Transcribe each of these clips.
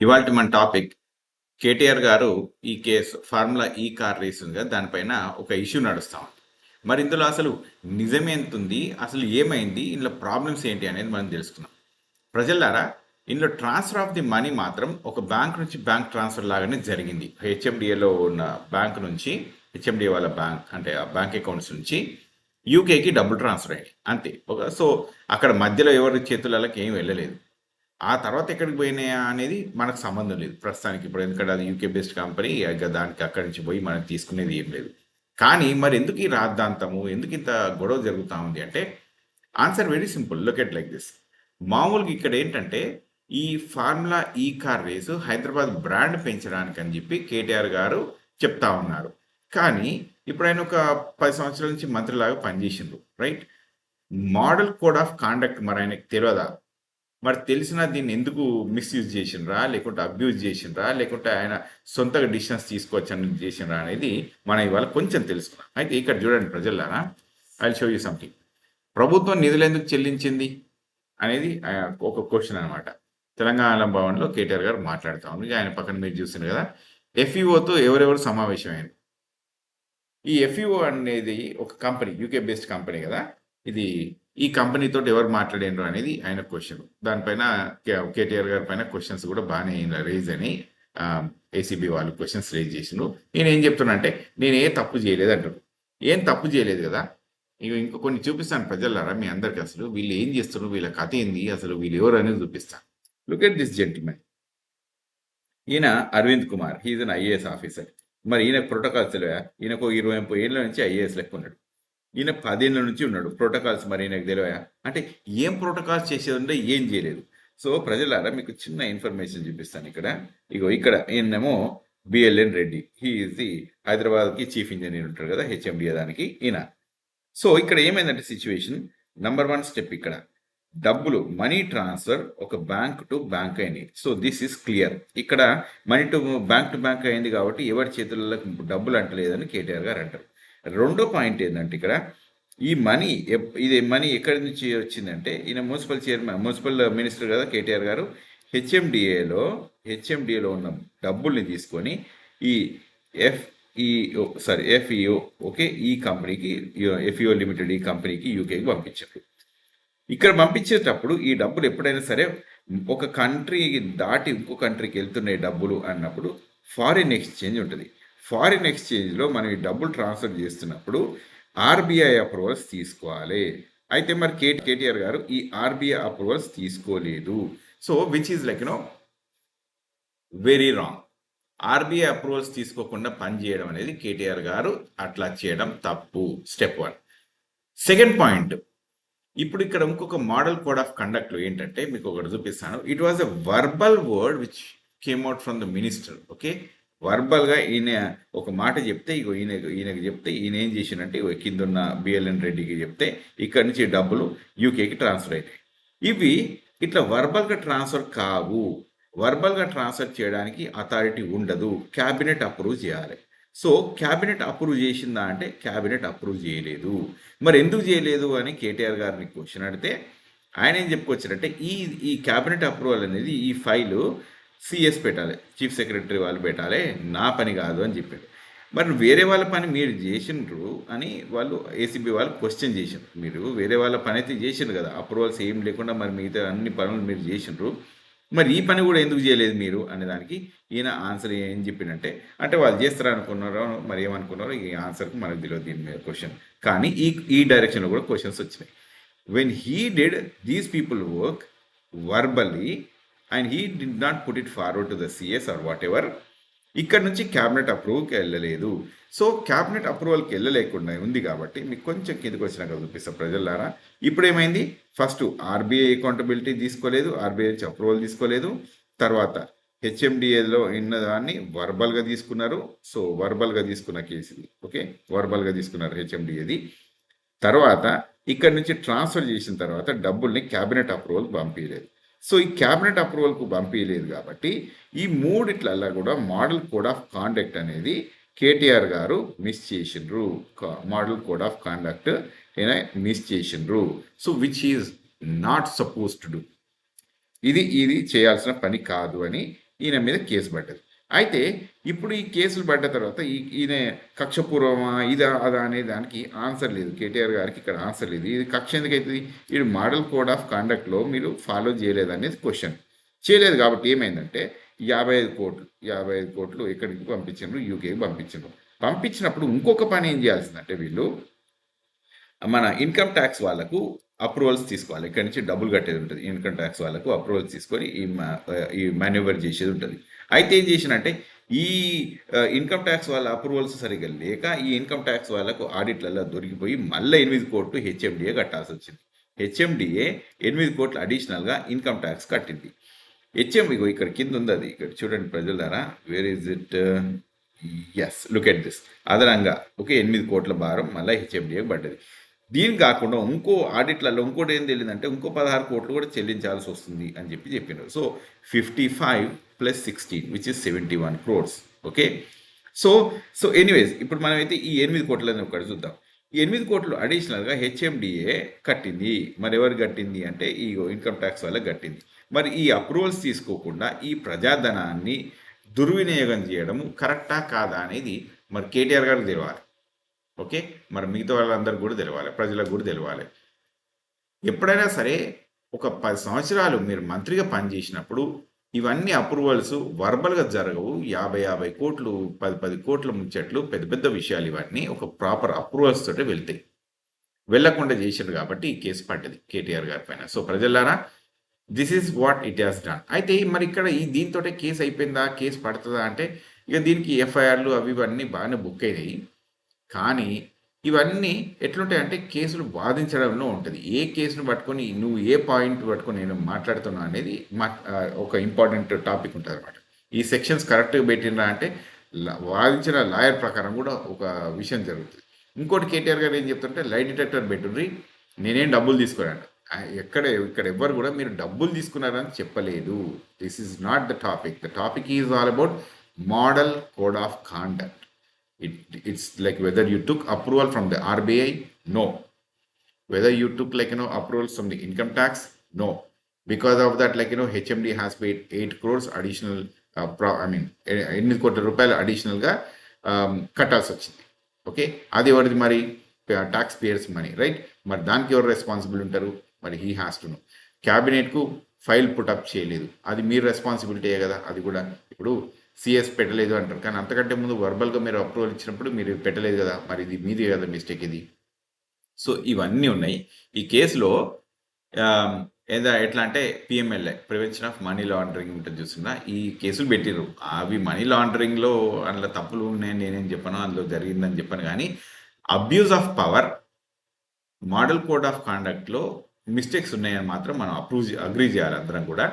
ఇవాల్టి మన టాపిక్ కేటీఆర్ గారు ఈ కేసు ఫార్ములా ఈ కార్ రేస్ ఉంది కదా దానిపైన ఒక ఇష్యూ నడుస్తా ఉంది. మరి ఇందులో అసలు నిజమేంతుంది, అసలు ఏమైంది, ఇందులో ప్రాబ్లమ్స్ ఏంటి అనేది మనం తెలుసుకుందాం. ప్రజలారా, ఇందులో ట్రాన్స్ఫర్ ఆఫ్ ది మనీ మాత్రం ఒక బ్యాంక్ నుంచి బ్యాంక్ ట్రాన్స్ఫర్ లాగానే జరిగింది. హెచ్ఎండిఏలో ఉన్న బ్యాంక్ నుంచి హెచ్ఎండిఏ వాళ్ళ బ్యాంక్ అంటే ఆ బ్యాంక్ అకౌంట్స్ నుంచి యూకేకి డబ్బులు ట్రాన్స్ఫర్ అయ్యాయి అంతే. సో అక్కడ మధ్యలో ఎవరి చేతులకి ఏం వెళ్ళలేదు. ఆ తర్వాత ఎక్కడికి పోయినాయా అనేది మనకు సంబంధం లేదు ప్రస్తుతానికి. ఇప్పుడు ఎందుకంటే అది యూకే బేస్డ్ కంపెనీ, దానికి అక్కడి నుంచి పోయి మనం తీసుకునేది ఏం లేదు. కానీ మరి ఎందుకు ఈ రాద్ధాంతము, ఎందుకు ఇంత గొడవ జరుగుతూ ఉంది అంటే answer very simple. Look at like this. మామూలుగా ఇక్కడ ఏంటంటే ఈ ఫార్ములా ఈ కార్ రేసు హైదరాబాద్ బ్రాండ్ పెంచడానికి అని చెప్పి కేటీఆర్ గారు చెప్తా ఉన్నారు. కానీ ఇప్పుడు ఆయన ఒక 10 సంవత్సరాల నుంచి మంత్రిలాగా పనిచేసిండ్రు, right? Model code of conduct మరి ఆయనకు తెలియదా? మరి తెలిసినా దీన్ని ఎందుకు మిస్యూజ్ చేసిండ్రా, లేకుంటే అబ్యూజ్ చేసిండ్రా, లేకుంటే ఆయన సొంతగా డిసిషన్స్ తీసుకోవచ్చని చేసిండ్రా అనేది మనం ఇవాళ కొంచెం తెలుసుకున్నాం. అయితే ఇక్కడ చూడండి ప్రజలారా, ఐ షో యూ సంథింగ్. ప్రభుత్వం నిధులు ఎందుకు చెల్లించింది అనేది ఒక క్వశ్చన్ అనమాట. తెలంగాణ భవన్లో కేటీఆర్ గారు మాట్లాడుతూ ఉంది. ఆయన పక్కన మీరు చూసింది కదా, ఎఫ్ఈఓతో ఎవరెవరు సమావేశమైంది. ఈ ఎఫ్ఈఓ అనేది ఒక కంపెనీ, యూకే బేస్డ్ కంపెనీ కదా ఇది. ఈ కంపెనీతో ఎవరు మాట్లాడారు అనేది ఆయన క్వశ్చన్. దానిపైన కేటీఆర్ గారి పైన క్వశ్చన్స్ కూడా బాగానే రేజ్ అని ఏసీబీ వాళ్ళు క్వశ్చన్స్ రేజ్ చేసిండ్రు. నేను ఏం చెప్తున్నా అంటే నేను ఏ తప్పు చేయలేదు అంటారు. ఏం తప్పు చేయలేదు కదా. ఇంకో కొన్ని చూపిస్తాను ప్రజలారా మీ అందరికి. అసలు వీళ్ళు ఏం చేస్తున్నారు, వీళ్ళ కథ ఏంది, అసలు వీళ్ళు ఎవరు అనేది చూపిస్తాను. Look at this gentlemen. ఈయన Arvind Kumar, he is an IAS officer. మరి ఈయనకు ప్రోటోకాల్స్ తెలియదా? ఈయనకు 20 ఏళ్ళ నుంచి ఐఏఎస్ లెక్క ఉన్నాడు. ఈయన 10 ఏళ్ళ నుంచి ఉన్నాడు. ప్రోటోకాల్స్ మరి ఈయనకు తెలియదా? అంటే ఏం ప్రోటోకాల్స్ చేసేది ఉంటే ఏం చేయలేదు. సో ప్రజలారా మీకు చిన్న ఇన్ఫర్మేషన్ చూపిస్తాను ఇక్కడ. ఇక్కడ ఈయనేమో BLN Reddy, he is the హైదరాబాద్కి చీఫ్ ఇంజనీర్ ఉంటాడు కదా హెచ్ఎండిఏ దానికి ఈయన. సో ఇక్కడ ఏమైందంటే సిచ్యువేషన్ నంబర్ 1 స్టెప్, ఇక్కడ డబ్బులు మనీ ట్రాన్స్ఫర్ ఒక బ్యాంక్ టు బ్యాంక్ అయింది. So this is clear. ఇక్కడ మనీ టు బ్యాంక్ అయింది కాబట్టి ఎవరి చేతుల్లో డబ్బులు అంటలేదని కేటీఆర్ గారు అంటారు. రెండో పాయింట్ ఏంటంటే ఇక్కడ ఈ మనీ, ఇది మనీ ఎక్కడి నుంచి వచ్చిందంటే ఈయన మున్సిపల్ మినిస్టర్ కదా కేటీఆర్ గారు, హెచ్ఎండిఏలో ఉన్న డబ్బుల్ని తీసుకొని ఈ ఎఫ్ఈఓ ఓకే ఈ కంపెనీకి, ఎఫ్ఈఓ లిమిటెడ్ ఈ కంపెనీకి యూకేకి పంపించారు. ఇక్కడ పంపించేటప్పుడు ఈ డబ్బులు ఎప్పుడైనా సరే ఒక కంట్రీ దాటి ఇంకో కంట్రీకి వెళ్తున్నాయి డబ్బులు అన్నప్పుడు ఫారిన్ ఎక్స్చేంజ్ ఉంటుంది. ఫారిన్ ఎక్స్చేంజ్లో మనం ఈ డబ్బులు ట్రాన్స్ఫర్ చేస్తున్నప్పుడు ఆర్బీఐ అప్రూవల్స్ తీసుకోవాలి. అయితే మరి కేటీఆర్ గారు ఈ ఆర్బీఐ అప్రూవల్స్ తీసుకోలేదు. So which is like very wrong. RBI approvals తీసుకోకుండా పనిచేయడం అనేది కేటీఆర్ గారు అట్లా చేయడం తప్పు. స్టెప్ 1. సెకండ్ పాయింట్, ఇప్పుడు ఇక్కడ ఇంకొక మోడల్ కోడ్ ఆఫ్ కండక్ట్ ఏంటంటే మీకు ఒకటి చూపిస్తాను. It was a verbal word which came out from the minister. Okay, వర్బల్గా ఈయన ఒక మాట చెప్తే ఈయనకి చెప్తే ఈయన ఏం చేసిందంటే కింద ఉన్న బిఎల్ఎన్ రెడ్డికి చెప్తే ఇక్కడ నుంచి డబ్బులు యూకేకి ట్రాన్స్ఫర్ అవుతాయి. ఇవి ఇట్లా వర్బల్గా ట్రాన్స్ఫర్ కావు. వర్బల్గా ట్రాన్స్ఫర్ చేయడానికి అథారిటీ ఉండదు, క్యాబినెట్ అప్రూవ్ చేయాలి. సో క్యాబినెట్ అప్రూవ్ చేసిందా అంటే క్యాబినెట్ అప్రూవ్ చేయలేదు. మరి ఎందుకు చేయలేదు అని కేటీఆర్ గారిని క్వశ్చన్ అడిగితే ఆయన ఏం చెప్పుకొచ్చారంటే ఈ క్యాబినెట్ అప్రూవల్ అనేది ఈ ఫైలు సిఎస్ పెట్టాలి, చీఫ్ సెక్రటరీ వాళ్ళు పెట్టాలి, నా పని కాదు అని చెప్పారు. మరి వేరే వాళ్ళ పని మీరు చేసిండ్రు అని వాళ్ళు ఏసీబీ వాళ్ళు క్వశ్చన్ చేసిండ్రు. మీరు వేరే వాళ్ళ పని అయితే చేసిండ్రు కదా, అప్రూవల్స్ ఏం లేకుండా మరి మిగతా అన్ని పనులు మీరు చేసిండ్రు, మరి ఈ పని కూడా ఎందుకు చేయలేదు మీరు అనే దానికి ఈయన ఆన్సర్ ఏం చెప్పిందంటే, అంటే వాళ్ళు చేస్తారు అనుకున్నారో మరి ఏమనుకున్నారో ఈ ఆన్సర్కి మనకు తెలియదు దీని మీద క్వశ్చన్. కానీ ఈ డైరెక్షన్లో కూడా క్వశ్చన్స్ వచ్చినాయి. When he did these people work verbally and he did not put it forward to the CS or whatever, ఇక్కడ నుంచి క్యాబినెట్ అప్రూవల్కి వెళ్ళలేదు. సో క్యాబినెట్ అప్రూవల్కి వెళ్ళలేకుండా ఉంది కాబట్టి మీకు కొంచెం కిందకి వచ్చినాక చూపిస్తాం ప్రజలారా. ఇప్పుడు ఏమైంది, ఫస్ట్ ఆర్బీఐ అకౌంటబిలిటీ తీసుకోలేదు, ఆర్బీఐ నుంచి అప్రూవల్ తీసుకోలేదు. తర్వాత హెచ్ఎండిఏలో ఉన్నదాన్ని వర్బల్గా తీసుకున్నారు. సో వర్బల్గా తీసుకున్న కేసు ఇది. ఓకే, వర్బల్గా తీసుకున్నారు హెచ్ఎండిఏది. తర్వాత ఇక్కడ నుంచి ట్రాన్స్ఫర్ చేసిన తర్వాత డబ్బుల్ని క్యాబినెట్ అప్రూవల్కి పంపించలేదు. సో ఈ క్యాబినెట్ అప్రూవల్కు పంపించలేదు కాబట్టి ఈ మూడిట్లల్లా కూడా మోడల్ కోడ్ ఆఫ్ కాండక్ట్ అనేది కేటీఆర్ గారు మిస్ చేసిండ్రు. Model code of conduct miss చేసిండ్రు. So which is not suppose to do. ఇది చేయాల్సిన పని కాదు అని ఈయన మీద కేసు పడ్డది. అయితే ఇప్పుడు ఈ కేసులు పడ్డ తర్వాత ఈయన కక్షపూర్వమా ఇదా అదా అనే దానికి ఆన్సర్ లేదు. కేటీఆర్ గారికి ఇక్కడ ఆన్సర్ లేదు. ఇది కక్ష ఎందుకైతుంది? ఇది మోడల్ కోడ్ ఆఫ్ కాండక్ట్‌లో మీరు ఫాలో చేయలేదనేది క్వెషన్. చేయలేదు కాబట్టి ఏమైందంటే 55,00,00,000 ఎక్కడికి పంపించిండ్రు? యూకేకి పంపించిండ్రు. పంపించినప్పుడు ఇంకొక పని ఏం చేయాల్సిందంటే వీళ్ళు మన ఇన్కమ్ ట్యాక్స్ వాళ్ళకు అప్రూవల్స్ తీసుకోవాలి. ఇక్కడి నుంచి డబ్బులు కట్టేది ఉంటుంది. ఇన్కమ్ ట్యాక్స్ వాళ్ళకు అప్రూవల్స్ తీసుకొని ఈ మాన్యూవర్ చేసేది ఉంటుంది. అయితే ఏం చేసినంటే ఈ ఇన్కమ్ ట్యాక్స్ వాళ్ళ అప్రూవల్స్ సరిగ్గా లేక ఈ ఇన్కమ్ ట్యాక్స్ వాళ్ళకు ఆడిట్లలో దొరికిపోయి మళ్ళీ 8 కోట్లు హెచ్ఎండిఏ కట్టాల్సి వచ్చింది. హెచ్ఎండిఏ 8 కోట్లు అడిషనల్గా ఇన్కమ్ ట్యాక్స్ కట్టింది. ఇగో ఇక్కడ కింద ఉంది అది. ఇక్కడ చూడండి ప్రజలారా, where is it? Yes, look at this. అదనంగా 8 కోట్ల భారం మళ్ళీ హెచ్ఎండిఏకి పడ్డది. దీని కాకుండా ఇంకో ఆడిట్లలో ఇంకోటి ఏం తెలియదంటే ఇంకో 16 కోట్లు కూడా చెల్లించాల్సి వస్తుంది అని చెప్పినారు. So 55 + 16 which is 71 crores. Okay. So anyways ఇప్పుడు మనమైతే ఈ 8 కోట్లని ఒకటి చూద్దాం. ఈ 8 కోట్లు అడిషనల్గా హెచ్ఎండిఏ కట్టింది. మరి ఎవరు కట్టింది అంటే ఈ ఇన్కమ్ ట్యాక్స్ వల్ల కట్టింది. మరి ఈ అప్రూవల్స్ తీసుకోకుండా ఈ ప్రజాధనాన్ని దుర్వినియోగం చేయడము కరెక్టా కాదా అనేది మరి కేటీఆర్ గారికి తెలియాలి. ఓకే. మరి మిగతా వాళ్ళందరూ కూడా తెలియాలి, ప్రజలకు కూడా తెలియాలి. ఎప్పుడైనా సరే ఒక 10 సంవత్సరాలు మీరు మంత్రిగా పనిచేసినప్పుడు ఇవన్నీ అప్రూవల్స్ వర్బల్గా జరగవు. 50 కోట్లు 10 కోట్ల ముచ్చట్లు పెద్ద పెద్ద విషయాలు ఇవన్నీ ఒక ప్రాపర్ అప్రూవల్స్ తోటే వెళ్తాయి. వెళ్లకుండా చేశారు కాబట్టి ఈ కేసు పడ్డది కేటీఆర్ గారి పైన. సో ప్రజలారా, this is what it has done. అయితే మరి ఇక్కడ దీంతో కేసు అయిపోయిందా, కేసు పడుతుందా అంటే ఇక దీనికి ఎఫ్ఐఆర్లు అవి ఇవన్నీ బాగానే బుక్ అయినాయి. కానీ ఇవన్నీ ఎట్లుంటాయంటే కేసులు వాదించడంలో ఉంటుంది. ఏ కేసును పట్టుకొని నువ్వు ఏ పాయింట్ పట్టుకొని నేను మాట్లాడుతున్నా అనేది ఒక ఇంపార్టెంట్ టాపిక్ ఉంటుంది అనమాట. ఈ సెక్షన్స్ కరెక్ట్గా పెట్టినరా అంటే వాదించిన లాయర్ ప్రకారం కూడా ఒక విషయం జరుగుతుంది. ఇంకోటి కేటీఆర్ గారు ఏం చెప్తుంటే లై డిటెక్టర్ పెట్టుండ్రి, నేనేం డబ్బులు తీసుకోరాను. ఇక్కడ ఎవ్వరు కూడా మీరు డబ్బులు తీసుకున్నారని చెప్పలేదు. This is not the topic. The topic is all about model code of conduct. It's like whether you took approval from the RBI, no. Whether you took approvals from the income tax, no. Because of that, HMD has paid 8 crores additional, 8 కోట్ల రూపాయలు అడిషనల్గా కట్టాల్సి వచ్చింది. Okay, అది ఎవరిది మరి? Tax payers money, right? మరి దానికి ఎవరు రెస్పాన్సిబుల్ ఉంటారు? మరి హీ హ్యాస్ టు నో. క్యాబినెట్కు ఫైల్ పుటప్ చేయలేదు, అది మీరు రెస్పాన్సిబిలిటీయే కదా. అది కూడా ఇప్పుడు సిఎస్ పెట్టలేదు అంటారు, కానీ అంతకంటే ముందు వర్బల్గా మీరు అప్రూవల్ ఇచ్చినప్పుడు మీరు పెట్టలేదు కదా, మరి ఇది మీది కదా మిస్టేక్ ఇది. సో ఇవన్నీ ఉన్నాయి ఈ కేసులో. ఎట్లా అంటే PMLA, prevention of money laundering ఉంటుంది చూస్తున్నా, ఈ కేసులు పెట్టిర్రు. అవి మనీ లాండరింగ్లో అందులో తప్పులు ఉన్నాయని నేనేం చెప్పాను, అందులో జరిగిందని చెప్పాను. కానీ abuse of power, model code of కాండక్ట్లో మిస్టేక్స్ ఉన్నాయని మాత్రం మనం అగ్రీ చేయాలి అందరం కూడా.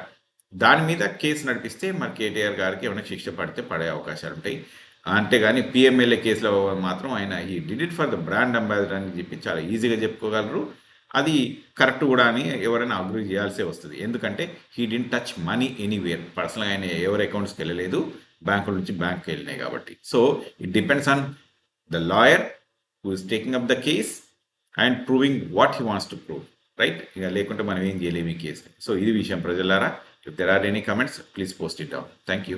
దాని మీద కేసు నడిపిస్తే మరి కేటీఆర్ గారికి ఏమైనా శిక్ష పడే అవకాశాలు ఉంటాయి. అంతేగాని పిఎంఎల్ఏ కేసులో మాత్రం ఆయన ఈ did it for the brand ambassador అని చెప్పి చాలా ఈజీగా చెప్పుకోగలరు. అది కరెక్ట్ కూడా అని ఎవరైనా అగ్రీ చేయాల్సే వస్తుంది. ఎందుకంటే he didn't touch money anywhere. పర్సనల్గా ఆయన ఎవరి అకౌంట్స్కి వెళ్ళలేదు, బ్యాంకుల నుంచి బ్యాంక్కి వెళ్ళినాయి కాబట్టి. So it depends on the lawyer who is taking up the case and proving what he wants to prove, right? ఇక లేకుంటే మనం ఏం చేయలేము ఈ కేసు. సో ఇది విషయం ప్రజలారా. If there are any comments, please post it down. Thank you.